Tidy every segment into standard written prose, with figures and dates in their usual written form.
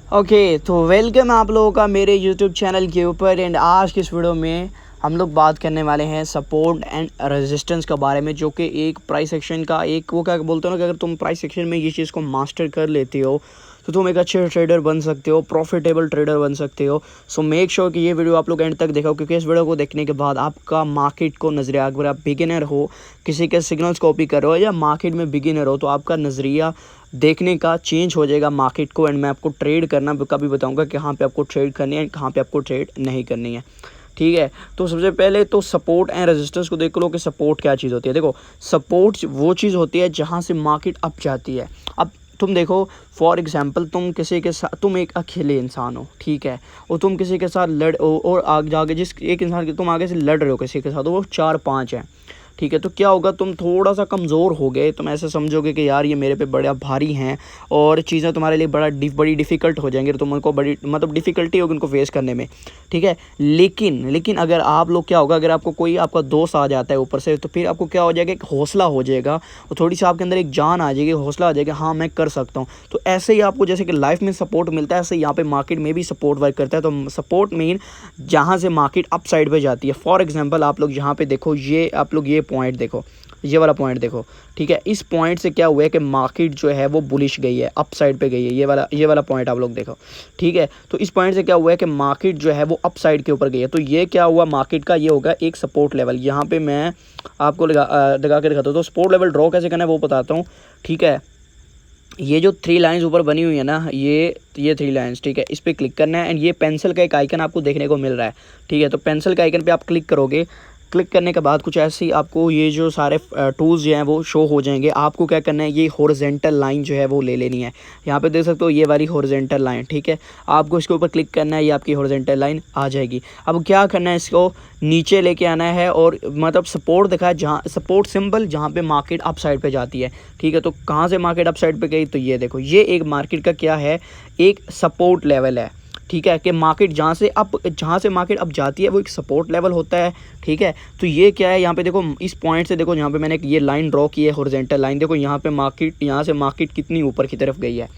Okay, तो welcome आप लोगों का मेरे यूट्यूब चैनल के ऊपर। एंड आज की इस वीडियो में हम लोग बात करने वाले हैं सपोर्ट एंड रेजिस्टेंस के बारे में, जो कि एक प्राइस एक्शन का एक वो क्या बोलते हो ना कि अगर तुम प्राइस एक्शन में ये चीज़ को मास्टर कर लेते हो तो तुम एक अच्छे ट्रेडर बन सकते हो, प्रॉफिटेबल ट्रेडर बन सकते हो। सो मेक श्योर कि ये वीडियो आप लोग एंड तक देखो, क्योंकि इस वीडियो को देखने के बाद आपका मार्केट को नज़रिया, अगर आप बिगिनर हो, किसी के सिग्नल्स कॉपी कर रहे हो या मार्केट में बिगिनर हो, तो आपका नज़रिया देखने का चेंज हो जाएगा मार्केट को। एंड मैं आपको ट्रेड करना का भी बताऊंगा कि कहाँ पे आपको ट्रेड करनी है, कहाँ पे आपको ट्रेड नहीं करनी है। ठीक है, तो सबसे पहले तो सपोर्ट एंड रेजिस्टेंस को देख लो कि सपोर्ट क्या चीज़ होती है। देखो, सपोर्ट वो चीज़ होती है जहाँ से मार्केट अप जाती है। अब तुम देखो, फॉर एग्जांपल तुम किसी के साथ, तुम एक अकेले इंसान हो, ठीक है, और तुम किसी के साथ और आगे जाके जिस एक इंसान के तुम आगे से लड़ रहे हो किसी के साथ, वो 4-5 है, ठीक है, तो क्या होगा, तुम थोड़ा सा कमज़ोर हो गए, तुम ऐसे समझोगे कि यार ये मेरे पे बड़ा भारी हैं और चीज़ें तुम्हारे लिए बड़ी डिफ़िकल्ट हो जाएंगी, तो तुम उनको बड़ी मतलब डिफ़िकल्टी होगी उनको फेस करने में। ठीक है, लेकिन अगर आप लोग क्या होगा, अगर आपको कोई आपका दोस्त आ जाता है ऊपर से, तो फिर आपको क्या हो जाएगा, एक हौसला हो जाएगा और थोड़ी सी आपके अंदर एक जान आ जाएगी, हौसला आ जाएगा, हाँ मैं कर सकता हूँ। तो ऐसे ही आपको जैसे कि लाइफ में सपोर्ट मिलता है, ऐसे यहाँ पे मार्केट में भी सपोर्ट वर्क करता है। तो सपोर्ट मीन जहाँ से मार्केट अप साइड पे जाती है। फॉर एग्जांपल आप लोग यहाँ पे देखो, ये आप लोग ये पॉइंट देखो, ये वाला पॉइंट देखो, ठीक है, इस पॉइंट से क्या हुआ है कि मार्केट जो है वो बुलिश गई है, अप साइड पे गई है। ये वाला पॉइंट आप लोग देखो, ठीक है, तो इस पॉइंट से क्या हुआ है कि मार्केट जो है वो अप साइड के ऊपर गई है। तो ये क्या हुआ, मार्केट का ये होगा एक सपोर्ट लेवल। यहाँ पे मैं आपको लगा के दिखाता हूँ। तो सपोर्ट लेवल ड्रॉ कैसे करना है वो बताता हूँ, ठीक है। ये जो 3 लाइंस ऊपर बनी हुई है ना, ये 3 लाइंस, ठीक है, इस पर क्लिक करना है। एंड ये पेंसिल का एक आइकन आपको देखने को मिल रहा है, ठीक है, तो पेंसिल के आइकन पे आप क्लिक करोगे। क्लिक करने के बाद कुछ ऐसे ही आपको ये जो सारे टूल्स जो हैं वो शो हो जाएंगे। आपको क्या करना है, ये हॉरिजॉन्टल लाइन जो है वो ले लेनी है। यहाँ पे देख सकते हो ये वाली हॉरिजॉन्टल लाइन, ठीक है, आपको इसके ऊपर क्लिक करना है, ये आपकी हॉरिजॉन्टल लाइन आ जाएगी। अब क्या करना है, इसको नीचे लेके आना है और मतलब सपोर्ट दिखा है, जहाँ सपोर्ट सिंबल जहाँ पे मार्केट अप साइड पे जाती है, ठीक है। तो कहाँ से मार्केट अप साइड पे गई, तो ये देखो, ये एक मार्केट का क्या है, एक सपोर्ट लेवल है, ठीक है, कि मार्केट जहाँ से मार्केट अब जाती है वो एक सपोर्ट लेवल होता है, ठीक है। तो ये क्या है, यहाँ पे देखो, इस पॉइंट से देखो, यहाँ पे मैंने ये लाइन ड्रॉ की है, हॉरिजॉन्टल लाइन, देखो यहाँ पे मार्केट, यहाँ से मार्केट कितनी ऊपर की तरफ गई है,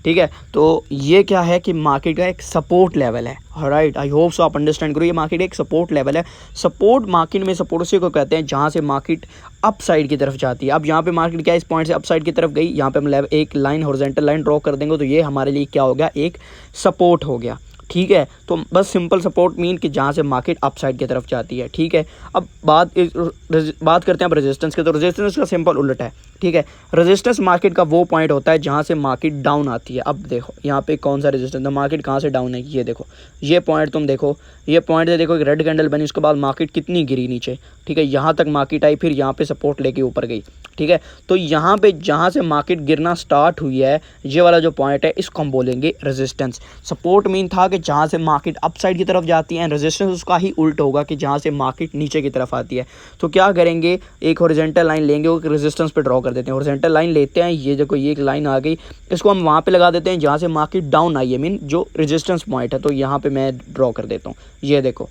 ठीक है। तो ये क्या है कि मार्केट का एक सपोर्ट लेवल है, राइट। आई होप सो आप अंडरस्टैंड करो, ये मार्केट एक सपोर्ट लेवल है। सपोर्ट मार्केट में सपोर्ट उसी को कहते हैं जहाँ से मार्केट अप साइड की तरफ जाती है। अब यहाँ पे मार्केट क्या है, इस पॉइंट से अप साइड की तरफ गई, यहाँ पे हम एक लाइन हॉरिजॉन्टल लाइन ड्रॉ कर देंगे, तो ये हमारे लिए क्या हो गया, एक सपोर्ट हो गया, ठीक है। तो बस सिंपल सपोर्ट मीन कि जहाँ से मार्केट अप साइड की तरफ जाती है, ठीक है। अब बात करते हैं अब रेजिस्टेंस के। तो रेजिस्टेंस का सिंपल उल्टा है, ठीक है। रेजिस्टेंस मार्केट का वो पॉइंट होता है जहाँ से मार्केट डाउन आती है। अब देखो यहाँ पे कौन सा रेजिस्टेंस है, मार्केट कहाँ से डाउन है, ये देखो, ये पॉइंट तुम देखो, ये पॉइंट से देखो एक रेड कैंडल बनी, उसके बाद मार्केट कितनी गिरी नीचे, ठीक है, यहाँ तक मार्केट आई, फिर यहाँ पे सपोर्ट लेके ऊपर गई, ठीक है। तो यहाँ पे जहाँ से मार्केट गिरना स्टार्ट हुई है, ये वाला जो पॉइंट है, इसको हम बोलेंगे रेजिस्टेंस। सपोर्ट मीन था कि जहाँ से मार्केट अप साइड की तरफ जाती है, रेजिस्टेंस उसका ही उल्ट होगा कि जहाँ से मार्केट नीचे की तरफ आती है। तो क्या करेंगे, एक हॉरिजॉन्टल लाइन लेंगे और रेजिस्टेंस पे ड्रॉ कर देते हैं। हॉरिजॉन्टल लाइन लेते हैं, ये देखो ये एक लाइन आ गई, इसको हम वहाँ पे लगा देते हैं जहाँ से मार्केट डाउन आई है, मीन जो रेजिस्टेंस पॉइंट है। तो यहाँ पे मैं ड्रॉ कर देता हूँ, ये देखो,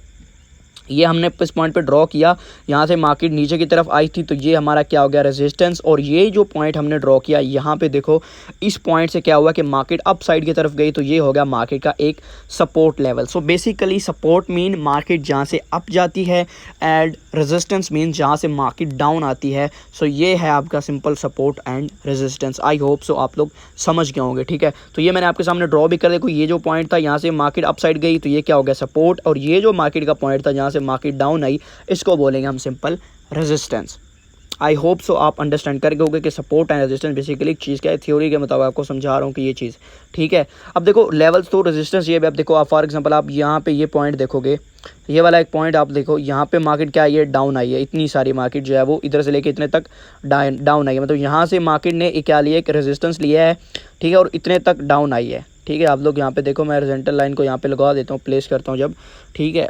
ये हमने इस पॉइंट पे ड्रॉ किया, यहाँ से मार्केट नीचे की तरफ आई थी, तो ये हमारा क्या हो गया, रेजिस्टेंस। और ये जो पॉइंट हमने ड्रॉ किया, यहाँ पे देखो, इस पॉइंट से क्या हुआ कि मार्केट अप साइड की तरफ गई, तो ये हो गया मार्केट का एक support level. So basically support mean market जहाँ से अप जाती है, एंड रेजिस्टेंस मीन जहाँ से मार्केट डाउन आती है। सो ये है आपका simple support and resistance. I hope सो आप लोग समझ गए होंगे, ठीक है। तो ये मैंने आपके सामने ड्रॉ भी कर, देखो ये जो पॉइंट था, यहाँ से मार्केट अप साइड गई, तो ये क्या हो गया, सपोर्ट। और ये जो मार्केट का पॉइंट था जहाँ से मार्केट डाउन आई, इसको बोलेंगे हम सिंपल रेजिस्टेंस। आई होप सो आप अंडरस्टैंड कर गए होंगे कि सपोर्ट एंड रेजिस्टेंस बेसिकली एक चीज़ क्या है, थ्योरी के मुताबिक आपको समझा रहा हूँ कि ये चीज़, ठीक है। अब देखो लेवल्स, तो रेजिस्टेंस ये भी आप देखो, आप फॉर एग्जांपल आप यहाँ पे ये पॉइंट देखोगे, ये वाला एक पॉइंट आप देखो, यहाँ पे मार्केट क्या है, ये डाउन आई है, इतनी सारी मार्केट जो है वो इधर से लेके इतने तक डाउन आई है, मतलब यहाँ से मार्केट ने क्या लिया, एक रेजिस्टेंस लिया है, ठीक है, और इतने तक डाउन आई है, ठीक है। आप लोग यहाँ पे देखो, मैं हॉरिजॉन्टल लाइन को यहाँ पे लगा देता हूँ, प्लेस करता हूँ जब, ठीक है।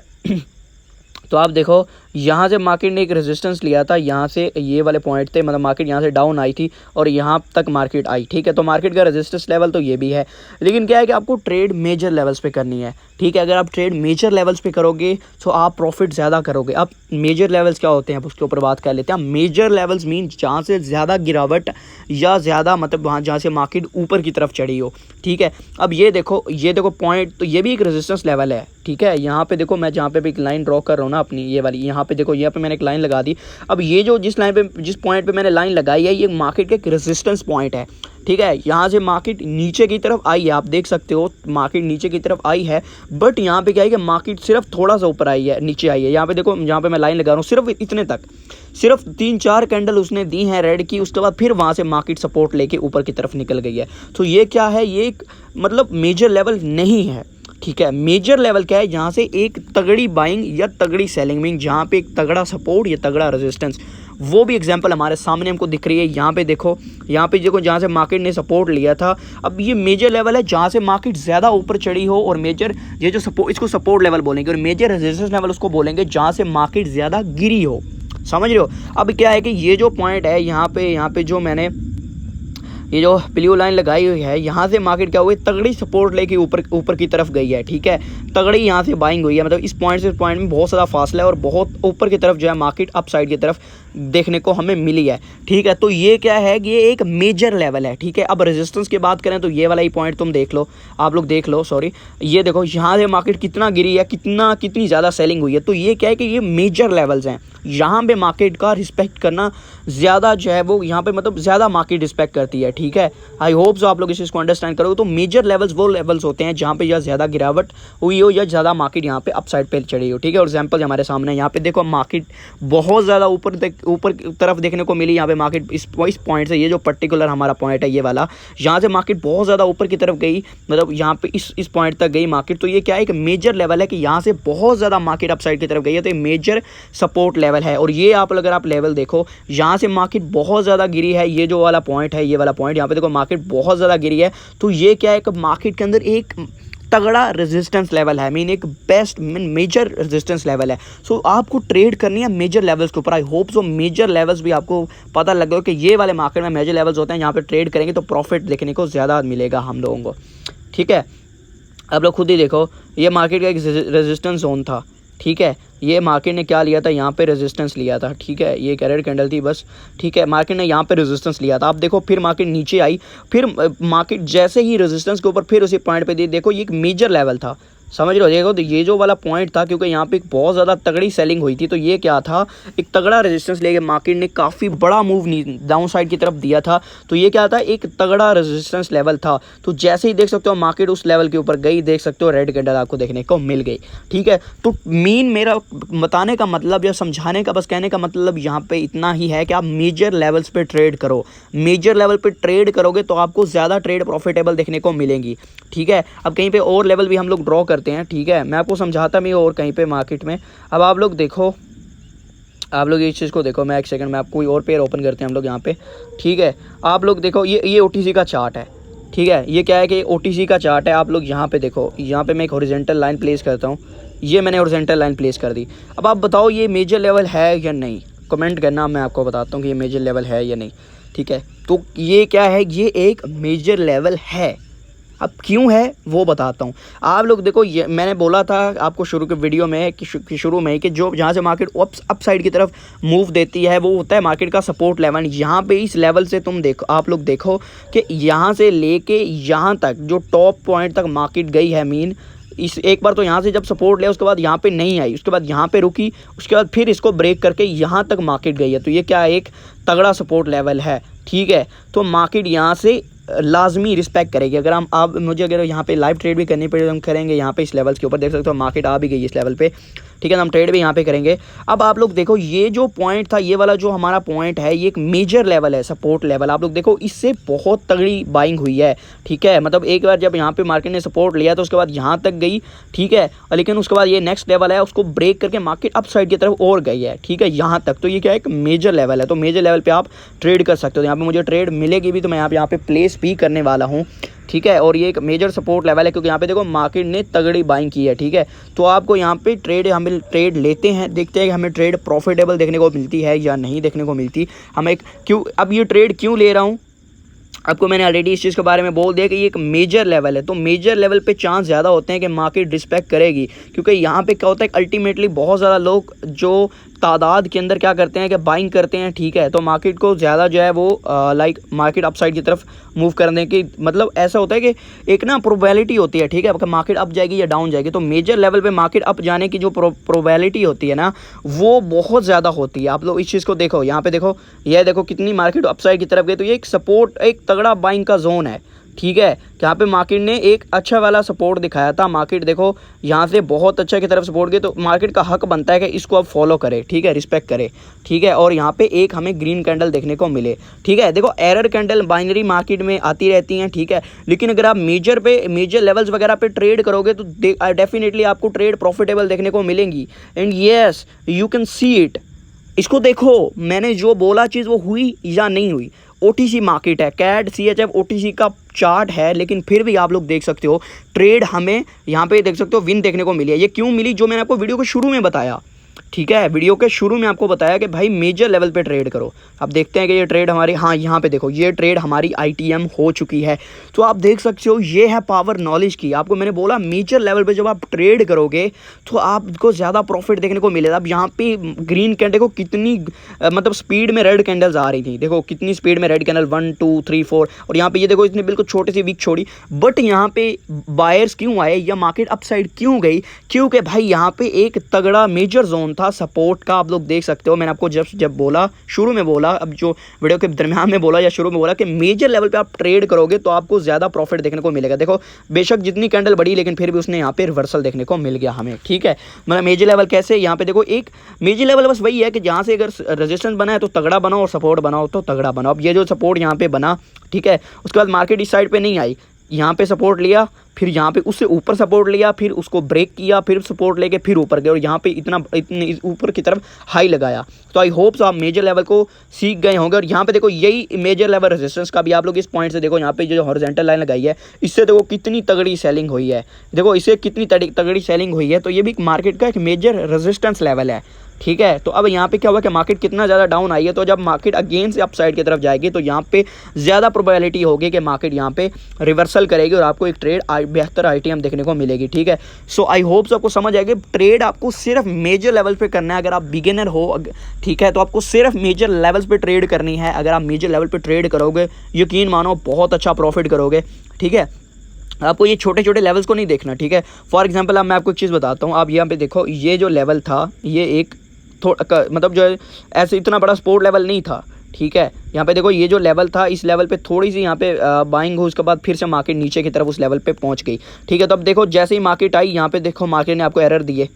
तो आप देखो यहाँ से मार्केट ने एक रेजिस्टेंस लिया था, यहाँ से ये वाले पॉइंट थे, मतलब मार्केट यहाँ से डाउन आई थी और यहाँ तक मार्केट आई, ठीक है। तो मार्केट का रेजिस्टेंस लेवल तो ये भी है, लेकिन क्या है कि आपको ट्रेड मेजर लेवल्स पे करनी है, ठीक है। अगर आप ट्रेड मेजर लेवल्स पे करोगे तो आप प्रॉफिट ज़्यादा करोगे। अब मेजर लेवल्स क्या होते हैं, अब उसके ऊपर बात कर लेते हैं। मेजर लेवल्स मीन जहाँ से ज़्यादा गिरावट या ज़्यादा मतलब वहाँ जहाँ से मार्केट ऊपर की तरफ चढ़ी हो, ठीक है। अब ये देखो पॉइंट, तो ये भी एक रेजिस्टेंस लेवल है, ठीक है। यहाँ पे देखो मैं जहाँ पे भी एक लाइन ड्रॉ कर रहा हूँ ना अपनी ये वाली, यहाँ पे देखो यहाँ पे मैंने एक लाइन लगा दी। अब ये जो जिस पॉइंट पे मैंने लाइन लगाई है, ये मार्केट का एक रेजिस्टेंस पॉइंट है, ठीक है। यहाँ से मार्केट नीचे की तरफ आई है, आप देख सकते हो मार्केट नीचे की तरफ आई है, बट यहाँ पे क्या है कि मार्केट सिर्फ थोड़ा सा ऊपर आई है, नीचे आई है। यहाँ पे देखो, यहाँ पे मैं लाइन लगा रहा हूँ सिर्फ इतने तक, सिर्फ 3-4 कैंडल उसने दी हैं रेड की, उसके बाद फिर वहाँ से मार्केट सपोर्ट लेके ऊपर की तरफ निकल गई है। तो ये क्या है, ये एक मतलब मेजर लेवल नहीं है, ठीक है। मेजर लेवल क्या है, जहाँ से एक तगड़ी बाइंग या तगड़ी सेलिंग मीन जहाँ पे एक तगड़ा सपोर्ट या तगड़ा रेजिस्टेंस, वो भी एग्जांपल हमारे सामने हमको दिख रही है। यहाँ पे देखो जहाँ से मार्केट ने सपोर्ट लिया था। अब ये मेजर लेवल है जहाँ से मार्केट ज़्यादा ऊपर चढ़ी हो, और मेजर ये जो सपोर्ट, इसको सपोर्ट लेवल बोलेंगे, और मेजर रेजिस्टेंस लेवल उसको बोलेंगे जहाँ से मार्केट ज़्यादा गिरी हो, समझ रहे हो। अब क्या है कि ये जो पॉइंट है यहाँ पे जो मैंने ये जो ब्लू लाइन लगाई हुई है, यहाँ से मार्केट क्या हुई, तगड़ी सपोर्ट लेके ऊपर की तरफ गई है, ठीक है। तगड़ी यहाँ से बाइंग हुई है, मतलब इस पॉइंट से इस पॉइंट में बहुत ज़्यादा फासला है, और बहुत ऊपर की तरफ जो है मार्केट अप साइड की तरफ देखने को हमें मिली है, ठीक है। तो ये क्या है कि ये एक मेजर लेवल है, ठीक है। अब रेजिस्टेंस की बात करें तो ये वाला ही पॉइंट तुम देख लो, आप लोग देख लो, सॉरी, ये देखो यहाँ से मार्केट कितना गिरी है, कितनी ज़्यादा सेलिंग हुई है। तो ये क्या है कि ये मेजर लेवल्स हैं, यहाँ पे मार्केट का रिस्पेक्ट करना ज़्यादा जो है वो यहाँ पे मतलब ज़्यादा मार्केट रिस्पेक्ट करती है, ठीक है। आई होप सो आप लोग इस चीज़ को अंडरस्टैंड करोगे। तो मेजर लेवल्स वो लेवल्स होते हैं जहाँ पे या ज़्यादा गिरावट हुई हो या ज़्यादा मार्केट यहाँ पे अपसाइड पे चढ़ी हो, ठीक है। और एग्जांपल हमारे सामने यहाँ पे देखो मार्केट बहुत ज़्यादा ऊपर तरफ देखने को मिली। यहाँ पे मार्केट इस पॉइंट से, ये जो पर्टिकुलर हमारा पॉइंट है ये वाला, यहाँ से मार्केट बहुत ज़्यादा ऊपर की तरफ गई, मतलब यहाँ पे इस पॉइंट तक गई मार्केट। तो ये क्या है, एक मेजर लेवल है कि यहाँ से बहुत ज़्यादा मार्केट अपसाइड की तरफ गई है, तो ये मेजर सपोर्ट लेवल है। और ये आप अगर आप लेवल देखो, यहाँ से मार्केट बहुत ज़्यादा गिरी है, ये जो वाला पॉइंट है, ये वाला पॉइंट, यहाँ पे देखो मार्केट बहुत ज़्यादा गिरी है। तो ये क्या है, एक मार्केट के अंदर एक तगड़ा रेजिस्टेंस लेवल है, मीन एक बेस्ट मेजर रेजिस्टेंस लेवल है। सो आपको ट्रेड करनी है मेजर लेवल्स के ऊपर। I hope so major levels भी आपको पता लग गया कि ये वाले मार्केट में मेजर लेवल्स होते हैं, यहाँ पे ट्रेड करेंगे तो प्रॉफिट देखने को ज़्यादा मिलेगा हम लोगों को, ठीक है। आप लोग खुद ही देखो, ये मार्केट का एक रेजिस्टेंस जोन था, ठीक है। ये मार्केट ने क्या लिया था, यहाँ पे रेजिस्टेंस लिया था, ठीक है। ये कैरेट कैंडल थी बस, ठीक है। मार्केट ने यहाँ पे रेजिस्टेंस लिया था। आप देखो फिर मार्केट नीचे आई, फिर मार्केट जैसे ही रेजिस्टेंस के ऊपर फिर उसी पॉइंट पे देखो, ये एक मेजर लेवल था, समझ रहे हो। देखो तो ये जो वाला पॉइंट था, क्योंकि यहाँ पे एक बहुत ज़्यादा तगड़ी सेलिंग हुई थी, तो ये क्या था, एक तगड़ा रेजिस्टेंस लेके मार्केट ने काफ़ी बड़ा मूव डाउन साइड की तरफ दिया था। तो ये क्या था, एक तगड़ा रेजिस्टेंस लेवल था। तो जैसे ही देख सकते हो मार्केट उस लेवल के ऊपर गई, देख सकते हो रेड कैंडल आपको देखने को मिल गई, ठीक है। तो मेरा बताने का मतलब या समझाने का, बस कहने का मतलब यहाँ पे इतना ही है कि आप मेजर लेवल्स पे ट्रेड करो। मेजर लेवल पे ट्रेड करोगे तो आपको ज़्यादा ट्रेड प्रॉफिटेबल देखने को मिलेंगी, ठीक है। अब कहीं पे और लेवल भी हम लोग ड्रॉ करते हैं, ठीक है। मैं आपको समझाता भी और कहीं पे मार्केट में। अब आप लोग देखो, आप लोग इस चीज़ को देखो, मैं एक सेकंड में आपको कोई और पेयर ओपन करते हैं हम लोग यहाँ पे, ठीक है। आप लोग देखो, ये OTC का चार्ट है, ठीक है। ये क्या है कि OTC का चार्ट है। आप लोग यहाँ पे देखो, यहाँ पे मैं एक हॉरिजॉन्टल लाइन प्लेस करता हूँ, ये मैंने हॉरिजॉन्टल लाइन प्लेस कर दी। अब आप बताओ ये मेजर लेवल है या नहीं, कमेंट करना, मैं आपको बताता हूँ कि ये मेजर लेवल है या नहीं, ठीक है। तो ये क्या है, ये एक मेजर लेवल है। अब क्यों है वो बताता हूँ। आप लोग देखो, ये मैंने बोला था आपको शुरू के वीडियो में कि शुरू में कि जो जहाँ से मार्केट अप साइड की तरफ मूव देती है वो होता है मार्केट का सपोर्ट लेवल। यहाँ पे इस लेवल से तुम देखो, आप लोग देखो कि यहाँ से लेके यहाँ तक जो टॉप पॉइंट तक मार्केट गई है, मीन इस एक बार तो यहाँ से जब सपोर्ट लिया उसके बाद यहाँ पे नहीं आई, उसके बाद यहाँ पे रुकी, उसके बाद फिर इसको ब्रेक करके यहाँ तक मार्केट गई है। तो ये क्या, एक तगड़ा सपोर्ट लेवल है, ठीक है। तो मार्केट यहाँ से लाजमी रिस्पेक्ट करेगी। अगर हम आप मुझे अगर यहाँ पे लाइव ट्रेड भी करनी पड़े तो हम करेंगे। यहाँ पे इस लेवल्स के ऊपर देख सकते हो मार्केट आ भी गई इस लेवल पे, ठीक है। हम ट्रेड भी यहाँ पे करेंगे। अब आप लोग देखो, ये जो पॉइंट था, ये वाला जो हमारा पॉइंट है, ये एक मेजर लेवल है, सपोर्ट लेवल। आप लोग देखो, इससे बहुत तगड़ी बाइंग हुई है, ठीक है। मतलब एक बार जब यहाँ पे मार्केट ने सपोर्ट लिया तो उसके बाद यहाँ तक गई, ठीक है। लेकिन उसके बाद ये नेक्स्ट लेवल है, उसको ब्रेक करके मार्केट अप साइड की तरफ और गई है, ठीक है, यहाँ तक। तो ये क्या है, एक मेजर लेवल है। तो मेजर लेवल पर आप ट्रेड कर सकते हो। यहाँ पर मुझे ट्रेड मिलेगी भी तो मैं यहाँ पे प्लेस भी करने वाला हूँ, ठीक है, और ये एक मेजर सपोर्ट लेवल है क्योंकि यहाँ पे देखो मार्केट ने तगड़ी बाइंग की है। ठीक है, तो आपको यहाँ पे हम ट्रेड लेते हैं, देखते हैं कि हमें ट्रेड प्रॉफिटेबल देखने को मिलती है या नहीं देखने को मिलती। हमें क्यों अब ये ट्रेड क्यों ले रहा हूँ, आपको मैंने ऑलरेडी इस चीज़ के बारे में बोल दिया कि ये एक मेजर लेवल है, तो मेजर लेवल पे चांस ज़्यादा होते हैं कि मार्केट रिस्पेक्ट करेगी, क्योंकि यहाँ पे क्या होता है अल्टीमेटली बहुत ज़्यादा लोग जो तादाद के अंदर क्या करते हैं कि बाइंग करते हैं। ठीक है, तो मार्केट को ज़्यादा जो है वो लाइक मार्केट अपसाइड की तरफ मूव करने की मतलब ऐसा होता है कि एक ना प्रोबेबिलिटी होती है। ठीक है, अगर मार्केट अप जाएगी या डाउन जाएगी, तो मेजर लेवल पे मार्केट अप जाने की जो प्रोबेबिलिटी होती है ना वो बहुत ज़्यादा होती है। आप लोग इस चीज़ को देखो, यहाँ पे देखो, यह देखो कितनी मार्केट अपसाइड की तरफ गई, तो ये एक सपोर्ट, एक तगड़ा बाइंग का जोन है। ठीक है, यहाँ पे मार्केट ने एक अच्छा वाला सपोर्ट दिखाया था। मार्केट देखो यहाँ से बहुत अच्छा की तरफ सपोर्ट गई, तो मार्केट का हक बनता है कि इसको आप फॉलो करें। ठीक है, रिस्पेक्ट करें। ठीक है, और यहाँ पे एक हमें ग्रीन कैंडल देखने को मिले। ठीक है, देखो एरर कैंडल बाइनरी मार्केट में आती रहती हैं। ठीक है, लेकिन अगर आप मेजर लेवल्स वगैरह पे ट्रेड करोगे तो डेफिनेटली आपको ट्रेड प्रॉफिटेबल देखने को मिलेंगी। And yes, you can see it. इसको देखो, मैंने जो बोला चीज़ वो हुई या नहीं हुई। OTC मार्केट है, कैड CHF OTC का चार्ट है, लेकिन फिर भी आप लोग देख सकते हो ट्रेड हमें यहाँ पे देख सकते हो विन देखने को मिली है। ये क्यों मिली, जो मैंने आपको वीडियो के शुरू में बताया। ठीक है, वीडियो के शुरू में आपको बताया कि भाई मेजर लेवल पे ट्रेड करो। अब देखते हैं कि ये ट्रेड हमारी, हाँ यहाँ पे देखो ये ट्रेड हमारी ITM हो चुकी है। तो आप देख सकते हो ये है पावर नॉलेज की। आपको मैंने बोला मेजर लेवल पे जब आप ट्रेड करोगे तो आपको ज़्यादा प्रॉफिट देखने को मिलेगा। अब यहाँ पे ग्रीन कैंडल को कितनी मतलब स्पीड में रेड कैंडल्स आ रही थी, देखो कितनी स्पीड में रेड कैंडल 1 2 3 4, और यहाँ पे ये देखो इसने बिल्कुल छोटी सी वीक छोड़ी, बट यहाँ पे बायर्स क्यों आए या मार्केट अपसाइड क्यों गई, क्योंकि भाई यहाँ पे एक तगड़ा मेजर जोन था सपोर्ट का। आप लोग देख सकते हो, मैंने आपको जब बोला शुरू में बोला, अब जो वीडियो के दरमियान में बोला या शुरू में बोला कि मेजर लेवल पे आप ट्रेड करोगे तो आपको ज़्यादा प्रॉफिट देखने को मिलेगा। देखो बेशक जितनी कैंडल बढ़ी लेकिन फिर भी उसने यहाँ पे रिवर्सल देखने को मिल गया हमें। ठीक है, मतलब मेजर लेवल कैसे, यहाँ पे देखो एक मेजर लेवल बस वही है कि जहाँ से अगर रेजिस्टेंस बना है तो तगड़ा बनाओ और सपोर्ट बनाओ तो तगड़ा बनाओ। अब ये जो सपोर्ट यहाँ पे बना, ठीक है, उसके बाद मार्केट इस साइड पे नहीं आई, यहाँ पे सपोर्ट लिया, फिर यहाँ पे उससे ऊपर सपोर्ट लिया, फिर उसको ब्रेक किया, फिर सपोर्ट लेके फिर ऊपर गए और यहाँ पे इतने ऊपर की तरफ हाई लगाया। तो आई होप सो आप मेजर लेवल को सीख गए होंगे। और यहाँ पे देखो यही मेजर लेवल रेजिस्टेंस का भी आप लोग इस पॉइंट से देखो, यहाँ पे जो हॉरिजॉन्टल लाइन लगाई है इससे देखो कितनी तगड़ी सेलिंग हुई है, देखो इससे कितनी तगड़ी सेलिंग हुई है। तो ये भी मार्केट का एक मेजर रेजिस्टेंस लेवल है। ठीक है, तो अब यहाँ पे क्या हुआ कि मार्केट कितना ज़्यादा डाउन आई है, तो जब मार्केट अगेन से अपसाइड की तरफ जाएगी तो यहाँ पे ज़्यादा प्रोबेबिलिटी होगी कि मार्केट यहाँ पे रिवर्सल करेगी और आपको एक ट्रेड बेहतर ITM देखने को मिलेगी। ठीक है, सो आई होप सो आपको समझ आएगी। ट्रेड आपको सिर्फ मेजर लेवल पे करना है अगर आप बिगिनर हो। ठीक है, तो आपको सिर्फ मेजर लेवल्स पे ट्रेड करनी है। अगर आप मेजर लेवल पे ट्रेड करोगे यकीन मानो बहुत अच्छा प्रॉफिट करोगे। ठीक है, आपको ये छोटे छोटे लेवल्स को नहीं देखना। ठीक है, फॉर एग्जांपल अब मैं आपको एक चीज़ बताता हूँ। आप यहाँ पे देखो ये जो लेवल था ये एक थोड़ा मतलब जो है ऐसे इतना बड़ा सपोर्ट लेवल नहीं था। ठीक है, यहाँ पे देखो ये जो लेवल था इस लेवल पे थोड़ी सी यहाँ पे बाइंग हुई, उसके बाद फिर से मार्केट नीचे की तरफ उस लेवल पे पहुँच गई। ठीक है, तो अब देखो जैसे ही मार्केट आई यहाँ पे देखो मार्केट ने आपको एरर दिए।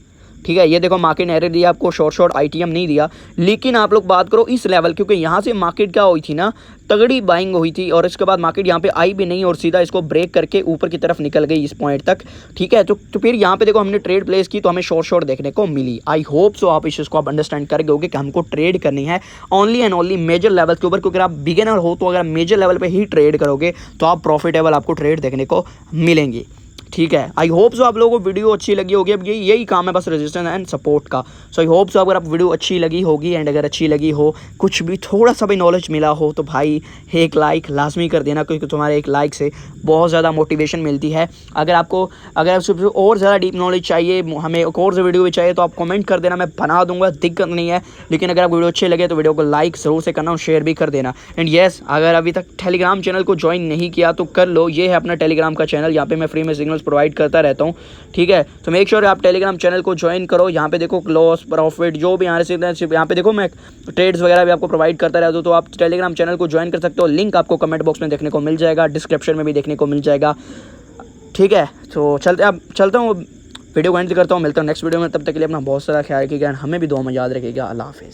ठीक है, ये देखो मार्केट ने एरर दिया, आपको शॉर्ट ITM नहीं दिया। लेकिन आप लोग बात करो इस लेवल, क्योंकि यहाँ से मार्केट क्या हुई थी ना, तगड़ी बाइंग हुई थी और इसके बाद मार्केट यहाँ पे आई भी नहीं और सीधा इसको ब्रेक करके ऊपर की तरफ निकल गई इस पॉइंट तक। ठीक है, तो फिर यहाँ पे देखो हमने ट्रेड प्लेस की तो हमें शॉर्ट देखने को मिली। आई होप सो आप इस चीज़ को आप अंडरस्टैंड कर गए कि हमको ट्रेड करनी है only and only major level के ऊपर, क्योंकि आप बिगिनर हो तो अगर मेजर लेवल पर ही ट्रेड करोगे तो आप प्रॉफिटेबल आपको ट्रेड देखने को मिलेंगी। ठीक है, आई होप सो आप लोगों को वीडियो अच्छी लगी होगी। अब यही काम है बस रेजिस्टेंस एंड सपोर्ट का। सो आई होप सो अगर आप वीडियो अच्छी लगी होगी एंड अगर अच्छी लगी हो, कुछ भी थोड़ा सा भी नॉलेज मिला हो तो भाई एक लाइक लाजमी कर देना, क्योंकि तुम्हारे एक लाइक से बहुत ज़्यादा मोटिवेशन मिलती है। अगर आपको और ज़्यादा डीप नॉलेज चाहिए, हमें एक और वीडियो भी चाहिए तो आप कमेंट कर देना, मैं बना दूंगा, दिक्कत नहीं है। लेकिन अगर आप वीडियो अच्छे लगे तो वीडियो को लाइक ज़रूर से करना और शेयर भी कर देना। एंड येस, अगर अभी तक टेलीग्राम चैनल को ज्वाइन नहीं किया तो कर लो। ये है अपना टेलीग्राम का चैनल, यहाँ पे मैं फ्री में सिग्नल्स प्रोवाइड करता रहता हूँ। ठीक है, तो मेक श्योर आप टेलीग्राम चैनल को ज्वाइन करो। यहाँ पे देखो लॉस प्रॉफिट जो भी यहाँ से यहाँ पे देखो मैं ट्रेड्स वगैरह भी आपको प्रोवाइड करता रहता हूँ, तो आप टेलीग्राम चैनल को ज्वाइन कर सकते हो। लिंक आपको कमेंट बॉक्स में देखने को मिल जाएगा, डिस्क्रिप्शन में भी देखने को मिल जाएगा। ठीक है, तो चलता हूँ, वीडियो को एंड करता हूँ, मिलता हूँ नेक्स्ट वीडियो में। तब तक के लिए अपना बहुत सारा ख्याल रखिएगा, हमें भी दुआ में याद रखिएगा। अल्लाह हाफिज़।